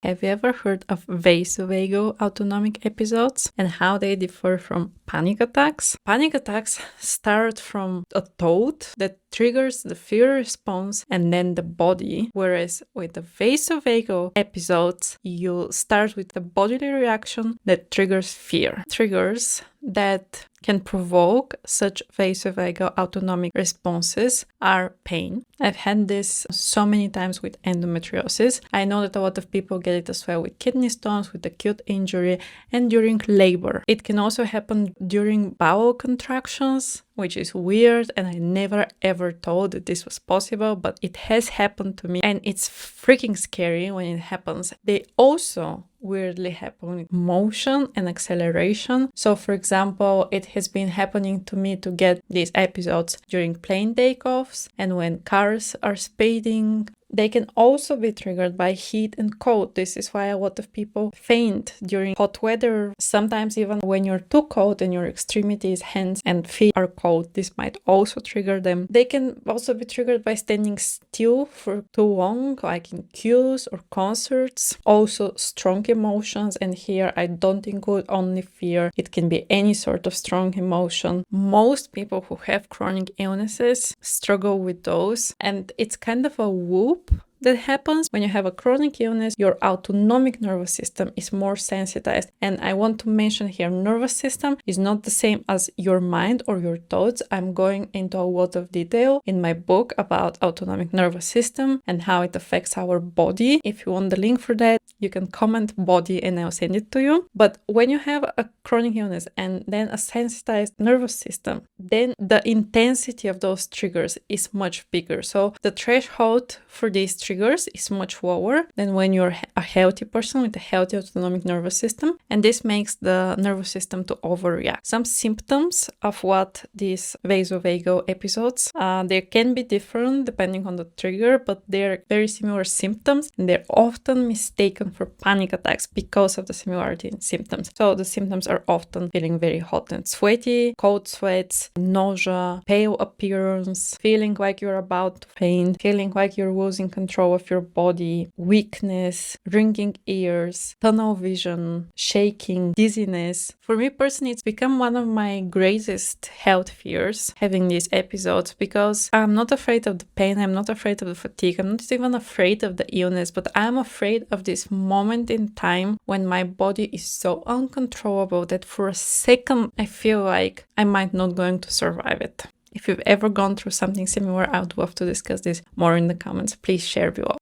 Have you ever heard of Vasovagal autonomic episodes and how they differ from panic attacks? Panic attacks start from a thought that triggers the fear response and then the body, whereas with the vasovagal episodes, you start with the bodily reaction that triggers fear. Triggers that can provoke such vasovagal autonomic responses are pain. I've had this so many times with endometriosis. I know that a lot of people get it as well with kidney stones, with acute injury, and during labor. It can also happen during bowel contractions, which is weird, and I never ever thought that this was possible, but it has happened to me, and it's freaking scary when it happens. They also weirdly happen with motion and acceleration. So for example, it has been happening to me to get these episodes during plane takeoffs and when cars are speeding. They can also be triggered by heat and cold. This is why a lot of people faint during hot weather. Sometimes even when you're too cold and your extremities, hands and feet are cold, this might also trigger them. They can also be triggered by standing still for too long, like in queues or concerts. Also strong emotions, and here I don't include only fear. It can be any sort of strong emotion. Most people who have chronic illnesses struggle with those, and it's kind of a whoop that happens when you have a chronic illness. Your autonomic nervous system is more sensitized, and I want to mention here, nervous system is not the same as your mind or your thoughts. I'm going into a lot of detail in my book about autonomic nervous system and how it affects our body. If you want the link for that, you can comment body and I'll send it to you. But when you have a chronic illness and then a sensitized nervous system, then the intensity of those triggers is much bigger. So the threshold for these triggers is much lower than when you're a healthy person with a healthy autonomic nervous system, and this makes the nervous system to overreact. Some symptoms of what these vasovagal episodes, they can be different depending on the trigger, but they're very similar symptoms, and they're often mistaken for panic attacks because of the similarity in symptoms. So the symptoms are often feeling very hot and sweaty, cold sweats, nausea, pale appearance, feeling like you're about to faint, feeling like you're losing control of your body, weakness, ringing ears, tunnel vision, shaking, dizziness. For me personally, it's become one of my greatest health fears, having these episodes, because I'm not afraid of the pain, I'm not afraid of the fatigue, I'm not even afraid of the illness, but I'm afraid of this moment in time when my body is so uncontrollable that for a second I feel like I might not going to survive it. If you've ever gone through something similar, I would love to discuss this more in the comments. Please share below.